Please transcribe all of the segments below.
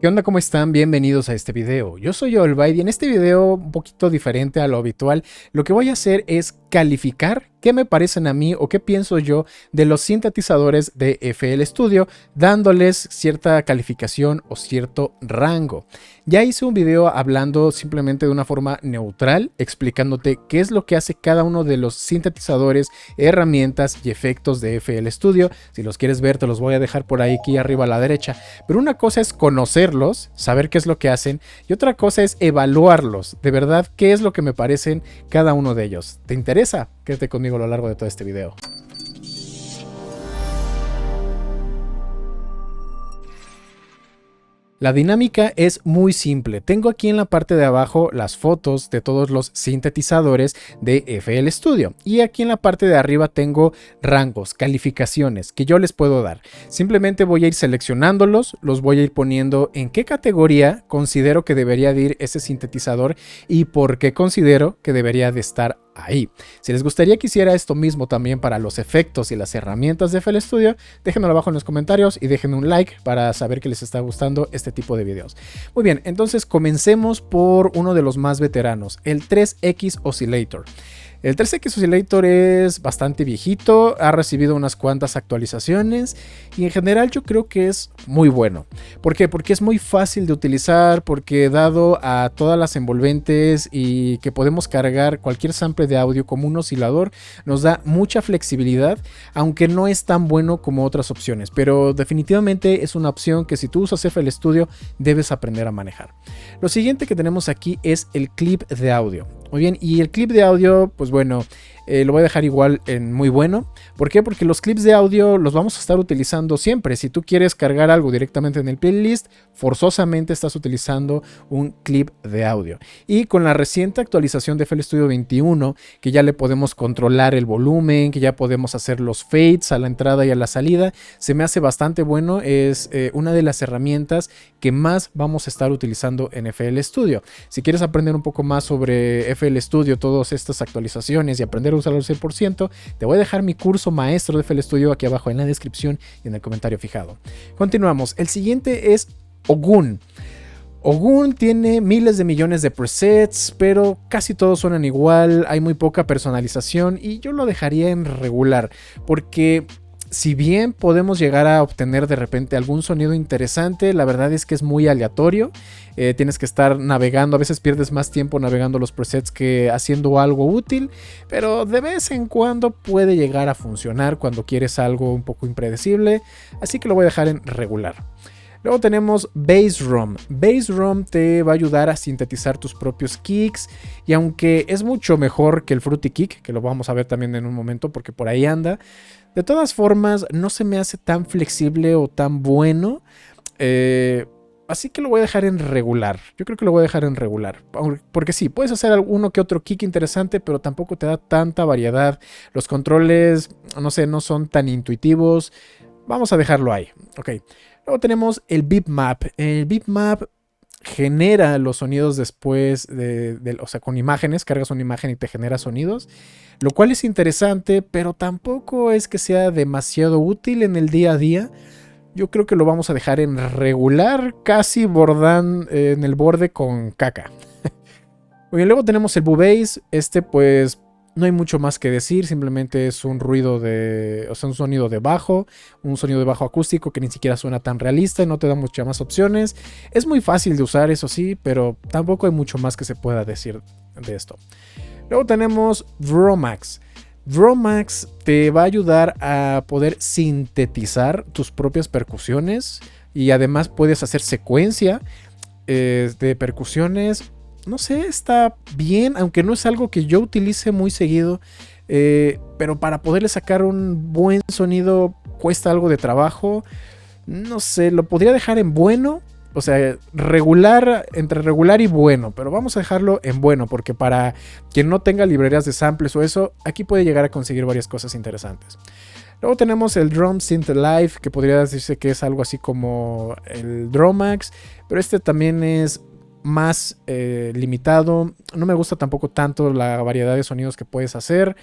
¿Qué onda? ¿Cómo están? Bienvenidos a este video. Yo soy Olbaid y en este video, un poquito diferente a lo habitual, lo que voy a hacer es calificar qué me parecen a mí o qué pienso yo de los sintetizadores de FL Studio, dándoles cierta calificación o cierto rango. Ya hice un video hablando simplemente de una forma neutral, explicándote qué es lo que hace cada uno de los sintetizadores, herramientas y efectos de FL Studio. Si los quieres ver, te los voy a dejar por ahí aquí arriba a la derecha. Pero una cosa es conocerlos, saber qué es lo que hacen, y otra cosa es evaluarlos. De verdad, qué es lo que me parecen cada uno de ellos. ¿Te interesa? Quédate conmigo a lo largo de todo este video. La dinámica es muy simple. Tengo aquí en la parte de abajo las fotos de todos los sintetizadores de FL Studio. Y aquí en la parte de arriba tengo rangos, calificaciones que yo les puedo dar. Simplemente voy a ir seleccionándolos, los voy a ir poniendo en qué categoría considero que debería de ir ese sintetizador y por qué considero que debería de estar ahí. Si les gustaría que hiciera esto mismo también para los efectos y las herramientas de FL Studio, déjenmelo abajo en los comentarios y déjenme un like para saber que les está gustando este tipo de videos. Muy bien, entonces comencemos por uno de los más veteranos, el 3X Oscillator. El 3X Oscillator es bastante viejito, ha recibido unas cuantas actualizaciones y en general yo creo que es muy bueno. ¿Por qué? Porque es muy fácil de utilizar, porque dado a todas las envolventes y que podemos cargar cualquier sample de audio como un oscilador, nos da mucha flexibilidad, aunque no es tan bueno como otras opciones. Pero definitivamente es una opción que si tú usas FL Studio debes aprender a manejar. Lo siguiente que tenemos aquí es el clip de audio. Muy bien, y el clip de audio, pues bueno, lo voy a dejar igual en muy bueno. ¿Por qué? Porque los clips de audio los vamos a estar utilizando siempre. Si tú quieres cargar algo directamente en el playlist, forzosamente estás utilizando un clip de audio. Y con la reciente actualización de FL Studio 21, que ya le podemos controlar el volumen, que ya podemos hacer los fades a la entrada y a la salida, se me hace bastante bueno. Es una de las herramientas que más vamos a estar utilizando en FL Studio. Si quieres aprender un poco más sobre FL Studio, todas estas actualizaciones y aprender a usarlo al 100%, te voy a dejar mi curso maestro de FL Studio aquí abajo en la descripción y en el comentario fijado. Continuamos. El siguiente es Ogun. Ogun tiene miles de millones de presets, pero casi todos suenan igual, hay muy poca personalización y yo lo dejaría en regular, porque si bien podemos llegar a obtener de repente algún sonido interesante, la verdad es que es muy aleatorio. Tienes que estar navegando, a veces pierdes más tiempo navegando los presets que haciendo algo útil, pero de vez en cuando puede llegar a funcionar cuando quieres algo un poco impredecible, así que lo voy a dejar en regular. Luego tenemos Bass Drum. Bass Drum te va a ayudar a sintetizar tus propios kicks, y aunque es mucho mejor que el Fruity Kick, que lo vamos a ver también en un momento porque por ahí anda, de todas formas no se me hace tan flexible o tan bueno, así que lo voy a dejar en regular. Yo creo que lo voy a dejar en regular, porque sí, puedes hacer alguno que otro kick interesante, pero tampoco te da tanta variedad. Los controles, no sé, no son tan intuitivos. Vamos a dejarlo ahí, ok. Luego tenemos el Bitmap. El Bitmap genera los sonidos después o sea, con imágenes, cargas una imagen y te genera sonidos, lo cual es interesante, pero tampoco es que sea demasiado útil en el día a día. Yo creo que lo vamos a dejar en regular, casi en el borde con caca. Bien, luego tenemos el Bubase. Pues no hay mucho más que decir, simplemente es un ruido o sea, un sonido de bajo acústico que ni siquiera suena tan realista y no te da muchas más opciones. Es muy fácil de usar, eso sí, pero tampoco hay mucho más que se pueda decir de esto. Luego tenemos Dromax. Dromax te va a ayudar a poder sintetizar tus propias percusiones y además puedes hacer secuencia de percusiones. No sé, está bien, aunque no es algo que yo utilice muy seguido, pero para poderle sacar un buen sonido cuesta algo de trabajo. No sé, lo podría dejar en bueno, o sea, regular, entre regular y bueno, pero vamos a dejarlo en bueno, porque para quien no tenga librerías de samples o eso, aquí puede llegar a conseguir varias cosas interesantes. Luego tenemos el Drum Synth Live, que podría decirse que es algo así como el Dromax, pero este también es más limitado. No me gusta tampoco tanto la variedad de sonidos que puedes hacer.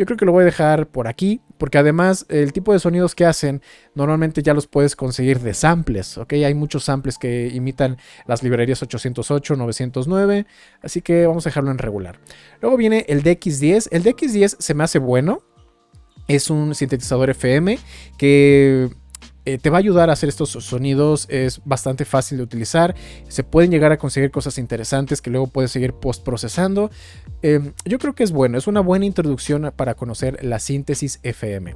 Yo creo que lo voy a dejar por aquí, porque además el tipo de sonidos que hacen normalmente ya los puedes conseguir de samples, ¿ok? Hay muchos samples que imitan las librerías 808, 909, así que vamos a dejarlo en regular. Luego viene el DX10. El DX10 se me hace bueno. Es un sintetizador FM que te va a ayudar a hacer estos sonidos. Es bastante fácil de utilizar. Se pueden llegar a conseguir cosas interesantes que luego puedes seguir postprocesando. Yo creo que es bueno. Es una buena introducción para conocer la síntesis FM.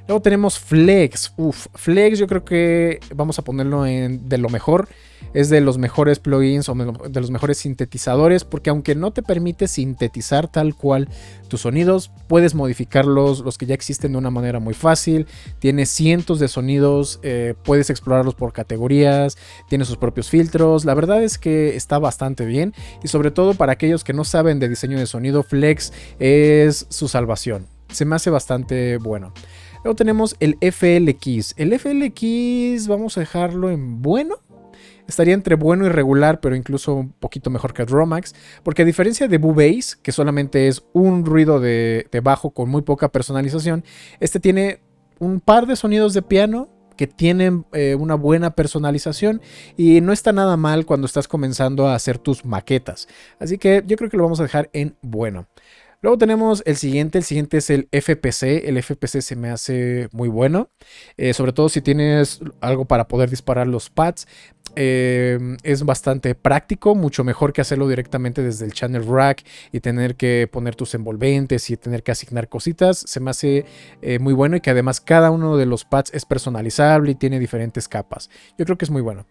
Luego tenemos Flex. Flex yo creo que vamos a ponerlo en de lo mejor. Es de los mejores plugins o de los mejores sintetizadores, porque aunque no te permite sintetizar tal cual tus sonidos, puedes modificarlos, los que ya existen, de una manera muy fácil. Tiene cientos de sonidos, puedes explorarlos por categorías, tiene sus propios filtros. La verdad es que está bastante bien, y sobre todo para aquellos que no saben de diseño de sonido, Flex es su salvación. Se me hace bastante bueno. Luego tenemos el FL-Keys. El FL-Keys vamos a dejarlo en bueno. Estaría entre bueno y regular, pero incluso un poquito mejor que Dromax, porque a diferencia de Boo-Bass, que solamente es un ruido de bajo con muy poca personalización, este tiene un par de sonidos de piano que tienen una buena personalización, y no está nada mal cuando estás comenzando a hacer tus maquetas. Así que yo creo que lo vamos a dejar en bueno. Luego tenemos el siguiente es el FPC. El FPC se me hace muy bueno, sobre todo si tienes algo para poder disparar los pads. Es bastante práctico, mucho mejor que hacerlo directamente desde el channel rack y tener que poner tus envolventes y tener que asignar cositas. Se me hace muy bueno, y que además cada uno de los pads es personalizable y tiene diferentes capas. Yo creo que es muy bueno.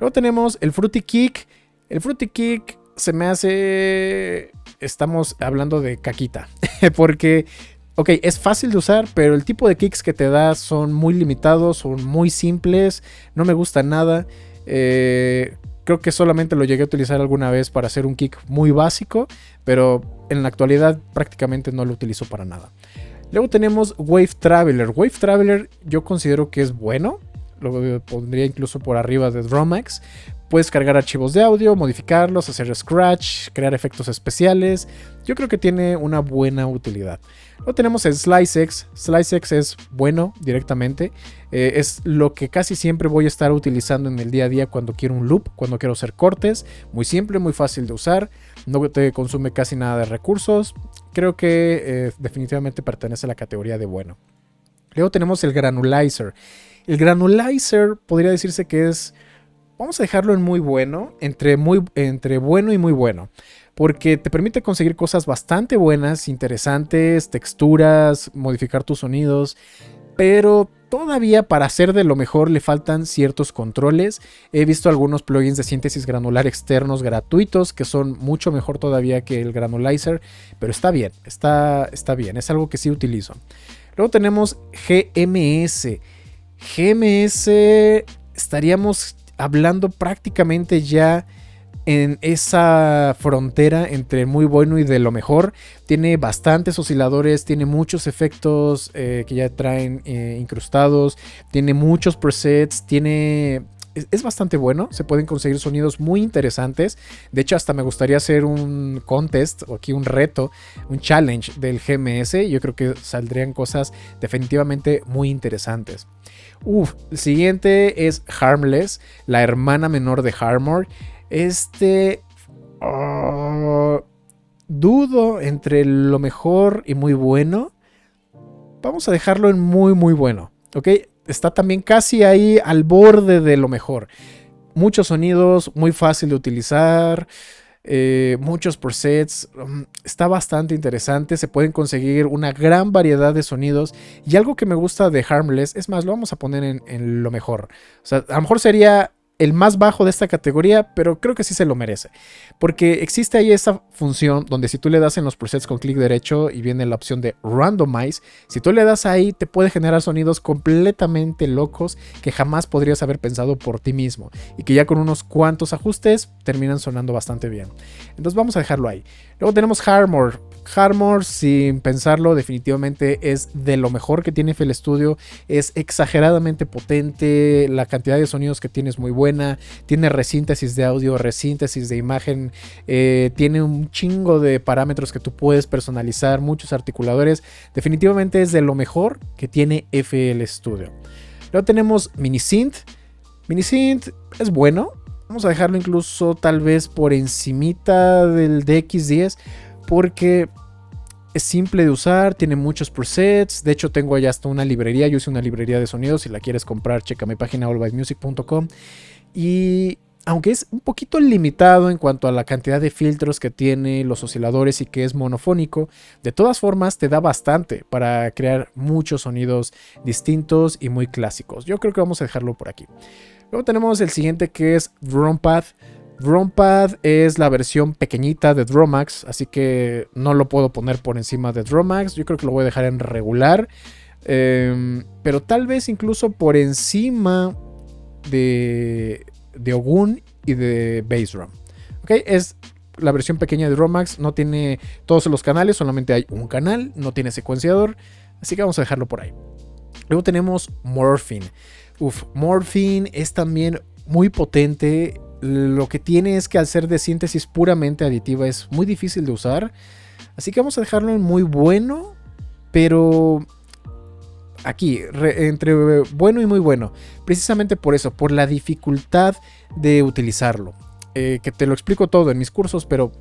Luego tenemos el Fruity Kick. El Fruity Kick se me hace... Estamos hablando de caquita, porque, ok, es fácil de usar, pero el tipo de kicks que te da son muy limitados, son muy simples, no me gusta nada. Creo que solamente lo llegué a utilizar alguna vez para hacer un kick muy básico, pero en la actualidad prácticamente no lo utilizo para nada. Luego tenemos Wave Traveler. Wave Traveler yo considero que es bueno, lo pondría incluso por arriba de Dromax. Puedes cargar archivos de audio, modificarlos, hacer scratch, crear efectos especiales. Yo creo que tiene una buena utilidad. Luego tenemos el SliceX. SliceX es bueno directamente. Es lo que casi siempre voy a estar utilizando en el día a día cuando quiero un loop, cuando quiero hacer cortes. Muy simple, muy fácil de usar. No te consume casi nada de recursos. Creo que definitivamente pertenece a la categoría de bueno. Luego tenemos el Granulizer. El Granulizer podría decirse que es... Vamos a dejarlo en muy bueno, entre bueno y muy bueno, porque te permite conseguir cosas bastante buenas, interesantes, texturas, modificar tus sonidos, pero todavía para hacer de lo mejor le faltan ciertos controles. He visto algunos plugins de síntesis granular externos gratuitos que son mucho mejor todavía que el Granulizer, pero está bien, está bien, es algo que sí utilizo. Luego tenemos GMS. GMS estaríamos hablando prácticamente ya en esa frontera entre muy bueno y de lo mejor. Tiene bastantes osciladores, tiene muchos efectos que ya traen incrustados, tiene muchos presets, es bastante bueno, se pueden conseguir sonidos muy interesantes. De hecho, hasta me gustaría hacer un contest o aquí un reto, un challenge del GMS. Yo creo que saldrían cosas definitivamente muy interesantes. El siguiente es Harmless, la hermana menor de Harmor. Dudo entre lo mejor y muy bueno. Vamos a dejarlo en muy muy bueno, ¿ok? Está también casi ahí al borde de lo mejor. Muchos sonidos, muy fácil de utilizar, muchos presets. Está bastante interesante. Se pueden conseguir una gran variedad de sonidos. Y algo que me gusta de Harmless, es más, lo vamos a poner en lo mejor. O sea, a lo mejor sería el más bajo de esta categoría, pero creo que sí se lo merece, porque existe ahí esa función donde si tú le das en los presets con clic derecho y viene la opción de Randomize, si tú le das ahí te puede generar sonidos completamente locos que jamás podrías haber pensado por ti mismo, y que ya con unos cuantos ajustes terminan sonando bastante bien. Entonces vamos a dejarlo ahí. Luego tenemos Harmor. Harmor, sin pensarlo, definitivamente es de lo mejor que tiene FL Studio. Es exageradamente potente, la cantidad de sonidos que tiene es muy buena, tiene resíntesis de audio, resíntesis de imagen, tiene un chingo de parámetros que tú puedes personalizar, muchos articuladores. Definitivamente es de lo mejor que tiene FL Studio. Luego tenemos Minisynth. Minisynth es bueno, vamos a dejarlo incluso tal vez por encimita del DX10, porque es simple de usar, tiene muchos presets. De hecho, tengo allá hasta una librería. Yo hice una librería de sonidos. Si la quieres comprar, checa mi página allbymusic.com. Y aunque es un poquito limitado en cuanto a la cantidad de filtros que tiene, los osciladores y que es monofónico, de todas formas te da bastante para crear muchos sonidos distintos y muy clásicos. Yo creo que vamos a dejarlo por aquí. Luego tenemos el siguiente, que es Drumpad. Drumpad es la versión pequeñita de Drumax, así que no lo puedo poner por encima de Drumax. Yo creo que lo voy a dejar en regular, pero tal vez incluso por encima de Ogun y de Bass Drum. ¿Okay? Es la versión pequeña de Drumax, no tiene todos los canales, solamente hay un canal, no tiene secuenciador, así que vamos a dejarlo por ahí. Luego tenemos Morphine. Morphine es también muy potente. Lo que tiene es que al ser de síntesis puramente aditiva es muy difícil de usar. Así que vamos a dejarlo en muy bueno. Pero aquí, entre bueno y muy bueno. Precisamente por eso, por la dificultad de utilizarlo. Que te lo explico todo en mis cursos, pero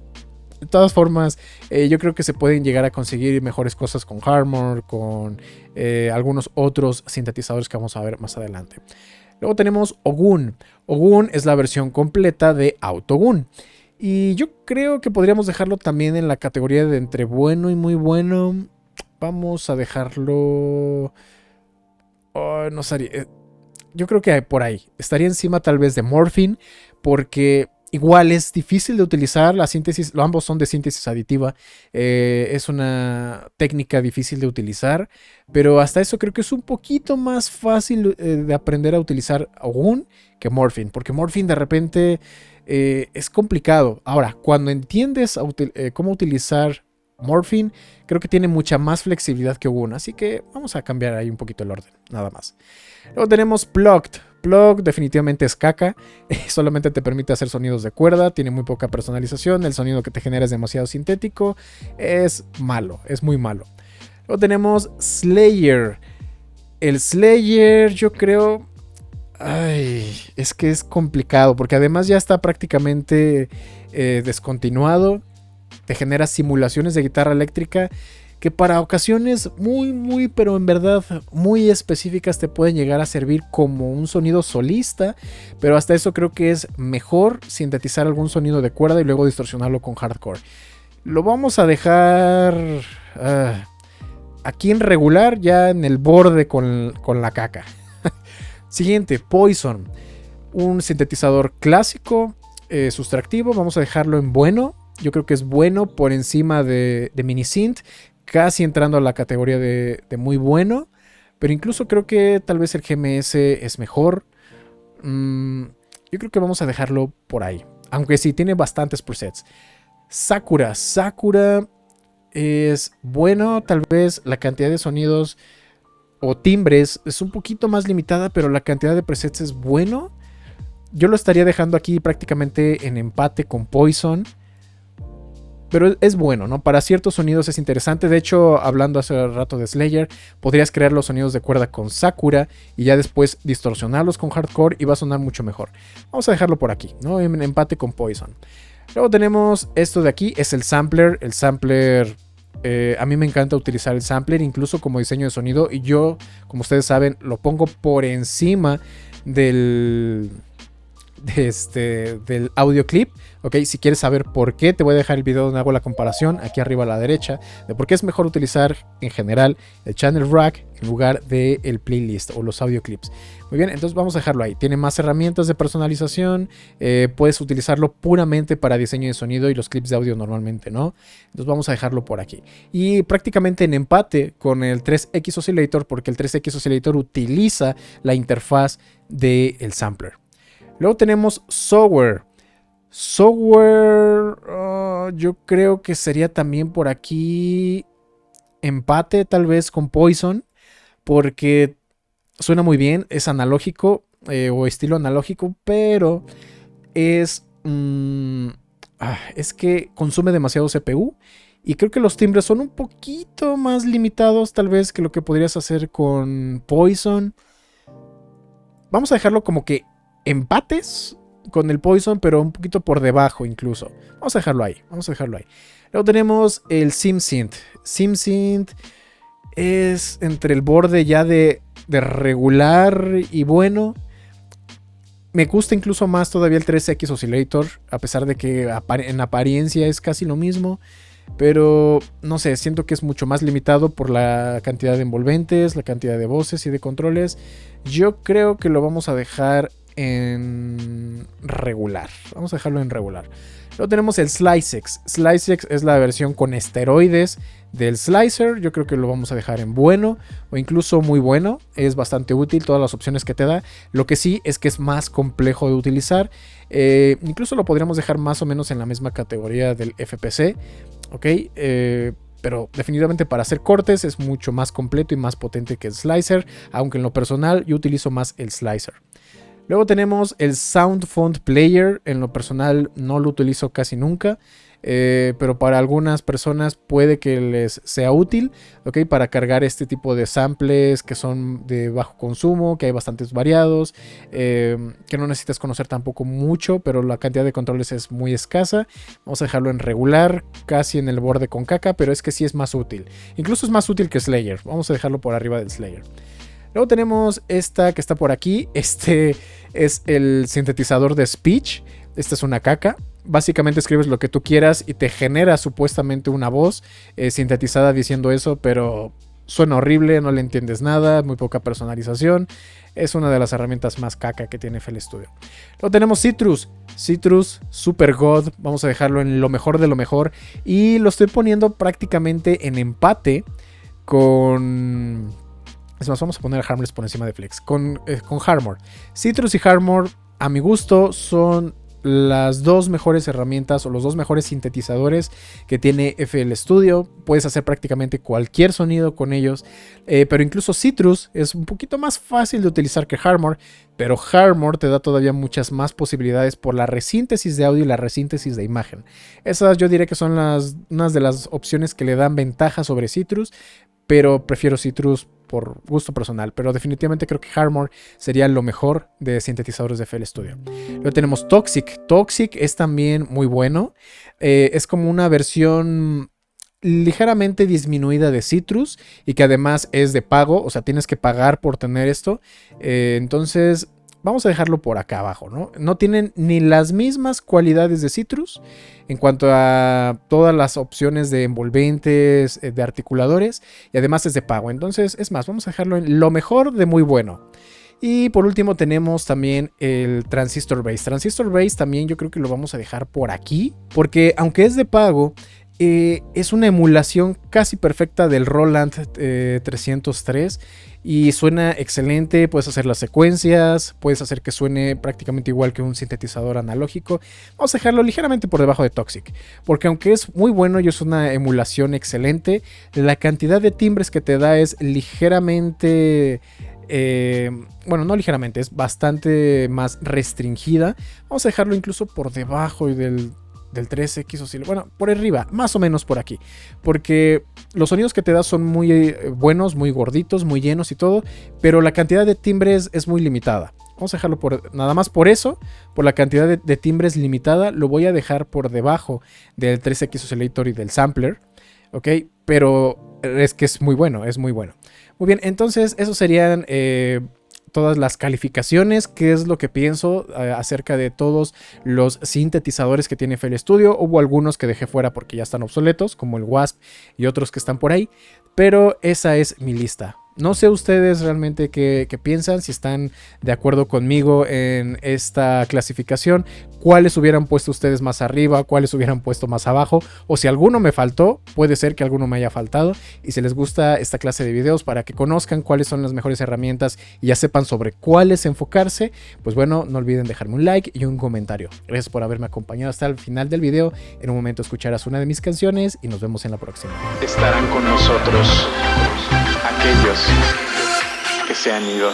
de todas formas, yo creo que se pueden llegar a conseguir mejores cosas con Harmor, con algunos otros sintetizadores que vamos a ver más adelante. Luego tenemos Ogun. Ogun es la versión completa de Autogun. Y yo creo que podríamos dejarlo también en la categoría de entre bueno y muy bueno. Vamos a dejarlo... no sé, yo creo que por ahí. Estaría encima tal vez de Morphine, porque igual es difícil de utilizar. La síntesis, ambos son de síntesis aditiva. Es una técnica difícil de utilizar. Pero hasta eso creo que es un poquito más fácil de aprender a utilizar Ogun que Morphine. Porque Morphine de repente es complicado. Ahora, cuando entiendes cómo utilizar Morphine, creo que tiene mucha más flexibilidad que Ogun. Así que vamos a cambiar ahí un poquito el orden. Nada más. Luego tenemos Plugged. Plugged definitivamente es caca. Solamente te permite hacer sonidos de cuerda. Tiene muy poca personalización. El sonido que te genera es demasiado sintético. Es malo. Es muy malo. Luego tenemos Slayer. El Slayer yo creo... es que es complicado. Porque además ya está prácticamente descontinuado. Te genera simulaciones de guitarra eléctrica que para ocasiones muy, pero en verdad muy específicas te pueden llegar a servir como un sonido solista, pero hasta eso creo que es mejor sintetizar algún sonido de cuerda y luego distorsionarlo con hardcore. Lo vamos a dejar aquí en regular, ya en el borde con la caca. Siguiente, Poison, un sintetizador clásico, sustractivo, vamos a dejarlo en bueno. Yo creo que es bueno por encima de Minisynth, casi entrando a la categoría de muy bueno, pero incluso creo que tal vez el GMS es mejor. Yo creo que vamos a dejarlo por ahí, aunque sí tiene bastantes presets. Sakura es bueno, tal vez la cantidad de sonidos o timbres es un poquito más limitada, pero la cantidad de presets es bueno. Yo lo estaría dejando aquí prácticamente en empate con Poison. Pero es bueno, ¿no? Para ciertos sonidos es interesante. De hecho, hablando hace rato de Slayer, podrías crear los sonidos de cuerda con Sakura y ya después distorsionarlos con hardcore y va a sonar mucho mejor. Vamos a dejarlo por aquí, ¿no? En empate con Poison. Luego tenemos esto de aquí, es el sampler. El sampler, a mí me encanta utilizar el sampler, incluso como diseño de sonido. Y yo, como ustedes saben, lo pongo por encima del audio clip. Ok, si quieres saber por qué, te voy a dejar el video donde hago la comparación aquí arriba a la derecha de por qué es mejor utilizar en general el channel rack en lugar del playlist o los audio clips. Muy bien, entonces vamos a dejarlo ahí. Tiene más herramientas de personalización. Puedes utilizarlo puramente para diseño de sonido y los clips de audio normalmente, ¿no? Entonces vamos a dejarlo por aquí. Y prácticamente en empate con el 3X Oscillator, porque el 3X Oscillator utiliza la interfaz del sampler. Luego tenemos Software. Yo creo que sería también por aquí empate tal vez con Poison, porque suena muy bien, es analógico o estilo analógico, pero es... es que consume demasiado CPU y creo que los timbres son un poquito más limitados tal vez que lo que podrías hacer con Poison. Vamos a dejarlo como que empates con el Poison, pero un poquito por debajo incluso. Vamos a dejarlo ahí, vamos a dejarlo ahí. Luego tenemos el SimSynth. SimSynth es entre el borde ya de regular y bueno. Me gusta incluso más todavía el 3X Oscillator, a pesar de que en apariencia es casi lo mismo. Pero no sé, siento que es mucho más limitado por la cantidad de envolventes, la cantidad de voces y de controles. Yo creo que lo vamos a dejar en regular. Vamos a dejarlo en regular. Luego tenemos el SliceX. SliceX es la versión con esteroides del Slicer. Yo creo que lo vamos a dejar en bueno o incluso muy bueno. Es bastante útil todas las opciones que te da. Lo que sí es que es más complejo de utilizar. Incluso lo podríamos dejar más o menos en la misma categoría del FPC. Ok, pero definitivamente para hacer cortes es mucho más completo y más potente que el Slicer. Aunque en lo personal yo utilizo más el Slicer. Luego tenemos el Sound Font Player. En lo personal no lo utilizo casi nunca. Pero para algunas personas puede que les sea útil, ¿ok? Para cargar este tipo de samples que son de bajo consumo, que hay bastantes variados, que no necesitas conocer tampoco mucho, pero la cantidad de controles es muy escasa. Vamos a dejarlo en regular, casi en el borde con caca, pero es que sí es más útil. Incluso es más útil que Slayer. Vamos a dejarlo por arriba del Slayer. Luego tenemos esta que está por aquí. Este es el sintetizador de speech. Esta es una caca. Básicamente escribes lo que tú quieras y te genera supuestamente una voz sintetizada diciendo eso, pero suena horrible, no le entiendes nada, muy poca personalización. Es una de las herramientas más caca que tiene FL Studio. Luego tenemos Citrus. Citrus, Super God. Vamos a dejarlo en lo mejor de lo mejor. Y lo estoy poniendo prácticamente en empate con... Es más, vamos a poner a Harmless por encima de Flex. Con Harmor. Citrus y Harmor, a mi gusto, son las dos mejores herramientas o los dos mejores sintetizadores que tiene FL Studio. Puedes hacer prácticamente cualquier sonido con ellos. Pero incluso Citrus es un poquito más fácil de utilizar que Harmor. Pero Harmor te da todavía muchas más posibilidades por la resíntesis de audio y la resíntesis de imagen. Esas yo diré que son unas de las opciones que le dan ventaja sobre Citrus. Pero prefiero Citrus por gusto personal. Pero definitivamente creo que Harmor sería lo mejor de sintetizadores de FL Studio. Luego tenemos Toxic. Toxic es también muy bueno. Es como una versión ligeramente disminuida de Citrus. Y que además es de pago. O sea, tienes que pagar por tener esto. Entonces... vamos a dejarlo por acá abajo, ¿no? No tienen ni las mismas cualidades de Citrus en cuanto a todas las opciones de envolventes, de articuladores, y además es de pago. Entonces, es más, vamos a dejarlo en lo mejor de muy bueno. Y por último tenemos también el Transistor Base. Transistor Base también yo creo que lo vamos a dejar por aquí, porque aunque es de pago, es una emulación casi perfecta del Roland 303 y suena excelente. Puedes hacer las secuencias, puedes hacer que suene prácticamente igual que un sintetizador analógico. Vamos a dejarlo ligeramente por debajo de Toxic, porque aunque es muy bueno y es una emulación excelente, la cantidad de timbres que te da es ligeramente... bueno, no ligeramente, es bastante más restringida. Vamos a dejarlo incluso por debajo del 3X Oscillator. Bueno, por arriba, más o menos por aquí. Porque los sonidos que te da son muy buenos, muy gorditos, muy llenos y todo. Pero la cantidad de timbres es muy limitada. Vamos a dejarlo nada más por eso. Por la cantidad de timbres limitada, lo voy a dejar por debajo del 3X Oscillator y del Sampler. Ok, pero es que es muy bueno, es muy bueno. Muy bien, entonces esos serían... todas las calificaciones, qué es lo que pienso acerca de todos los sintetizadores que tiene FL Studio. Hubo algunos que dejé fuera porque ya están obsoletos, como el Wasp y otros que están por ahí, pero esa es mi lista. No sé ustedes realmente qué piensan, si están de acuerdo conmigo en esta clasificación, cuáles hubieran puesto ustedes más arriba, cuáles hubieran puesto más abajo, o si alguno me faltó, puede ser que alguno me haya faltado. Y si les gusta esta clase de videos para que conozcan cuáles son las mejores herramientas y ya sepan sobre cuáles enfocarse, pues bueno, no olviden dejarme un like y un comentario. Gracias por haberme acompañado hasta el final del video. En un momento escucharás una de mis canciones y nos vemos en la próxima. Estarán con nosotros aquellos que se han ido.